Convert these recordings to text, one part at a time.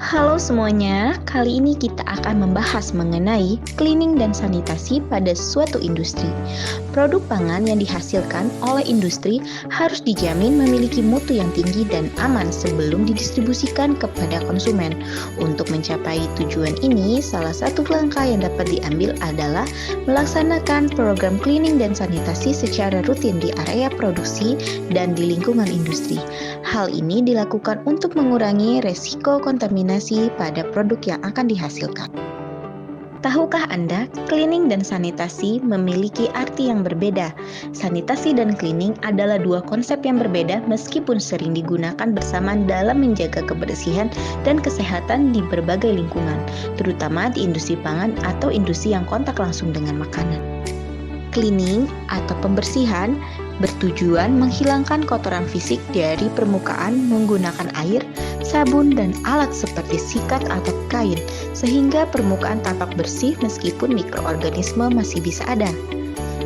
Halo semuanya, kali ini kita akan membahas mengenai cleaning dan sanitasi pada suatu industri. Produk pangan yang dihasilkan oleh industri harus dijamin memiliki mutu yang tinggi dan aman sebelum didistribusikan kepada konsumen. Untuk mencapai tujuan ini, salah satu langkah yang dapat diambil adalah melaksanakan program cleaning dan sanitasi secara rutin di area produksi dan di lingkungan industri. Hal ini dilakukan untuk mengurangi resiko kontaminasi pada produk yang akan dihasilkan. Tahukah Anda, cleaning dan sanitasi memiliki arti yang berbeda. Sanitasi dan cleaning adalah dua konsep yang berbeda meskipun sering digunakan bersamaan dalam menjaga kebersihan dan kesehatan di berbagai lingkungan, terutama di industri pangan atau industri yang kontak langsung dengan makanan. Cleaning atau pembersihan bertujuan menghilangkan kotoran fisik dari permukaan menggunakan air, sabun, dan alat seperti sikat atau kain, sehingga permukaan tampak bersih meskipun mikroorganisme masih bisa ada.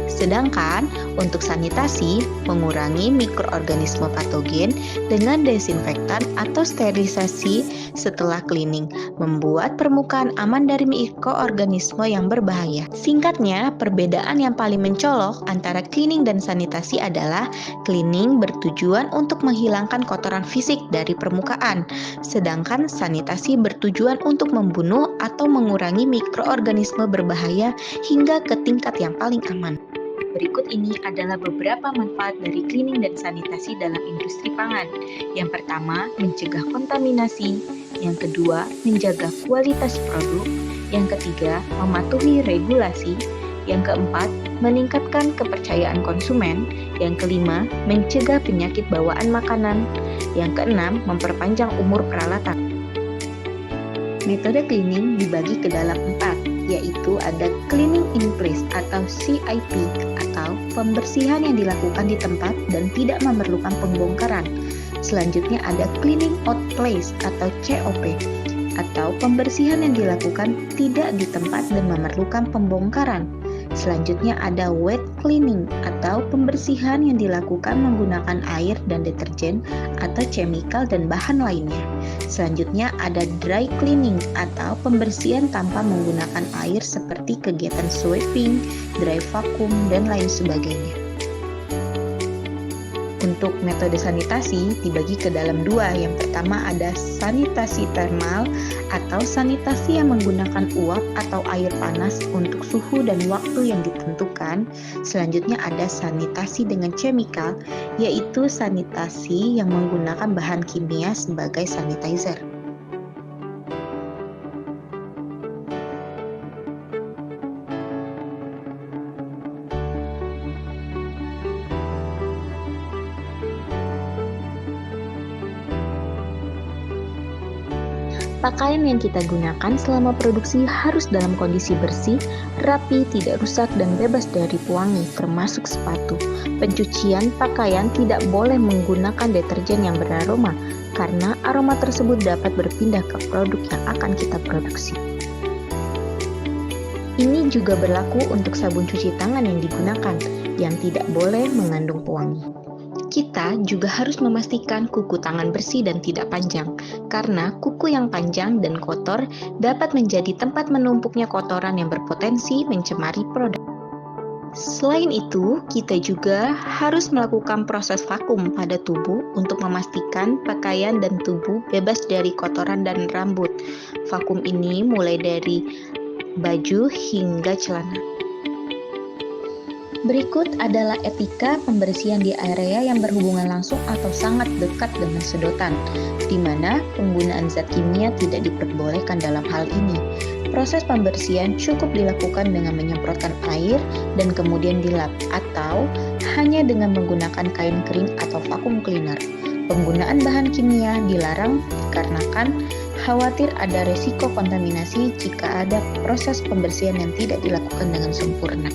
Sedangkan untuk sanitasi, mengurangi mikroorganisme patogen dengan desinfektan atau sterilisasi setelah cleaning, membuat permukaan aman dari mikroorganisme yang berbahaya. Singkatnya, perbedaan yang paling mencolok antara cleaning dan sanitasi adalah cleaning bertujuan untuk menghilangkan kotoran fisik dari permukaan, sedangkan sanitasi bertujuan untuk membunuh atau mengurangi mikroorganisme berbahaya hingga ke tingkat yang paling aman. Berikut ini adalah beberapa manfaat dari cleaning dan sanitasi dalam industri pangan. Yang pertama, mencegah kontaminasi. Yang kedua, menjaga kualitas produk. Yang ketiga, mematuhi regulasi. Yang keempat, meningkatkan kepercayaan konsumen. Yang kelima, mencegah penyakit bawaan makanan. Yang keenam, memperpanjang umur peralatan. Metode cleaning dibagi ke dalam 4, yaitu ada cleaning in place atau CIP atau pembersihan yang dilakukan di tempat dan tidak memerlukan pembongkaran. Selanjutnya ada cleaning out place atau COP atau pembersihan yang dilakukan tidak di tempat dan memerlukan pembongkaran. Selanjutnya ada wet cleaning atau pembersihan yang dilakukan menggunakan air dan deterjen atau chemical dan bahan lainnya. Selanjutnya ada dry cleaning atau pembersihan tanpa menggunakan air seperti kegiatan sweeping, dry vacuum, dan lain sebagainya. Untuk metode sanitasi dibagi ke dalam 2. Yang pertama ada sanitasi thermal atau sanitasi yang menggunakan uap atau air panas untuk suhu dan waktu yang ditentukan. Selanjutnya ada sanitasi dengan chemical, yaitu sanitasi yang menggunakan bahan kimia sebagai sanitizer. Pakaian yang kita gunakan selama produksi harus dalam kondisi bersih, rapi, tidak rusak, dan bebas dari pewangi, termasuk sepatu. Pencucian pakaian tidak boleh menggunakan deterjen yang beraroma, karena aroma tersebut dapat berpindah ke produk yang akan kita produksi. Ini juga berlaku untuk sabun cuci tangan yang digunakan, yang tidak boleh mengandung pewangi. Kita juga harus memastikan kuku tangan bersih dan tidak panjang, karena kuku yang panjang dan kotor dapat menjadi tempat menumpuknya kotoran yang berpotensi mencemari produk. Selain itu, kita juga harus melakukan proses vakum pada tubuh untuk memastikan pakaian dan tubuh bebas dari kotoran dan rambut. Vakum ini mulai dari baju hingga celana. Berikut adalah etika pembersihan di area yang berhubungan langsung atau sangat dekat dengan sedotan, di mana penggunaan zat kimia tidak diperbolehkan dalam hal ini. Proses pembersihan cukup dilakukan dengan menyemprotkan air dan kemudian dilap, atau hanya dengan menggunakan kain kering atau vacuum cleaner. Penggunaan bahan kimia dilarang dikarenakan khawatir ada resiko kontaminasi jika ada proses pembersihan yang tidak dilakukan dengan sempurna.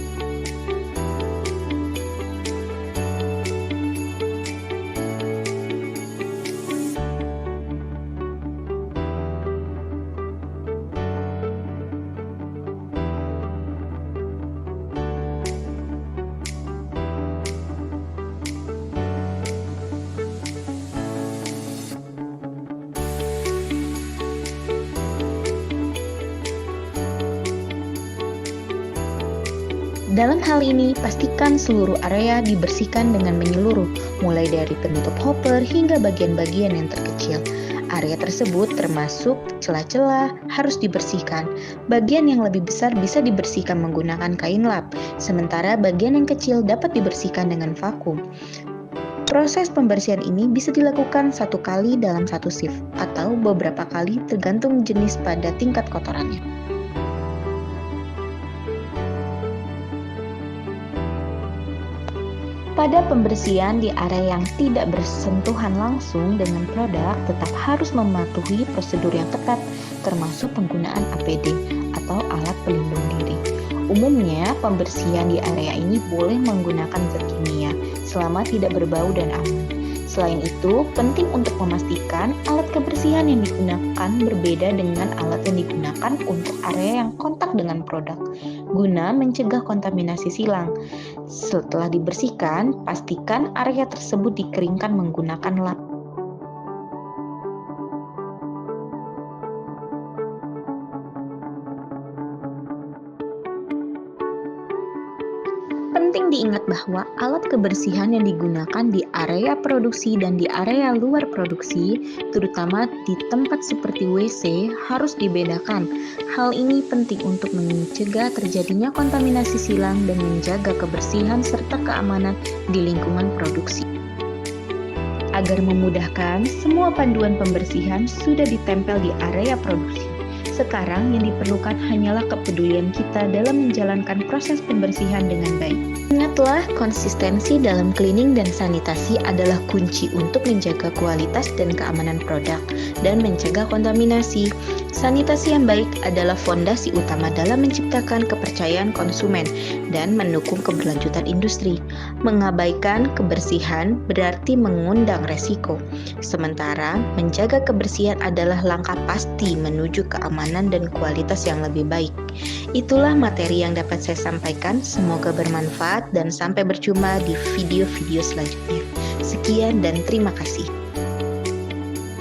Dalam hal ini, pastikan seluruh area dibersihkan dengan menyeluruh, mulai dari penutup hopper hingga bagian-bagian yang terkecil. Area tersebut termasuk celah-celah harus dibersihkan. Bagian yang lebih besar bisa dibersihkan menggunakan kain lap, sementara bagian yang kecil dapat dibersihkan dengan vakum. Proses pembersihan ini bisa dilakukan 1 kali dalam 1 shift atau beberapa kali tergantung jenis pada tingkat kotorannya. Pada pembersihan di area yang tidak bersentuhan langsung dengan produk, tetap harus mematuhi prosedur yang ketat, termasuk penggunaan APD atau alat pelindung diri. Umumnya, pembersihan di area ini boleh menggunakan zat kimia selama tidak berbau dan aman. Selain itu, penting untuk memastikan alat kebersihan yang digunakan berbeda dengan alat yang digunakan untuk area yang kontak dengan produk, guna mencegah kontaminasi silang. Setelah dibersihkan, pastikan area tersebut dikeringkan menggunakan lap. Penting diingat bahwa alat kebersihan yang digunakan di area produksi dan di area luar produksi, terutama di tempat seperti WC, harus dibedakan. Hal ini penting untuk mencegah terjadinya kontaminasi silang dan menjaga kebersihan serta keamanan di lingkungan produksi. Agar memudahkan, semua panduan pembersihan sudah ditempel di area produksi. Sekarang yang diperlukan hanyalah kepedulian kita dalam menjalankan proses pembersihan dengan baik. Ingatlah, konsistensi dalam cleaning dan sanitasi adalah kunci untuk menjaga kualitas dan keamanan produk dan mencegah kontaminasi. Sanitasi yang baik adalah fondasi utama dalam menciptakan kepercayaan konsumen dan mendukung keberlanjutan industri. Mengabaikan kebersihan berarti mengundang resiko. Sementara, menjaga kebersihan adalah langkah pasti menuju keamanan dan kualitas yang lebih baik. Itulah materi yang dapat saya sampaikan. Semoga bermanfaat dan sampai berjumpa di video-video selanjutnya. Sekian dan terima kasih.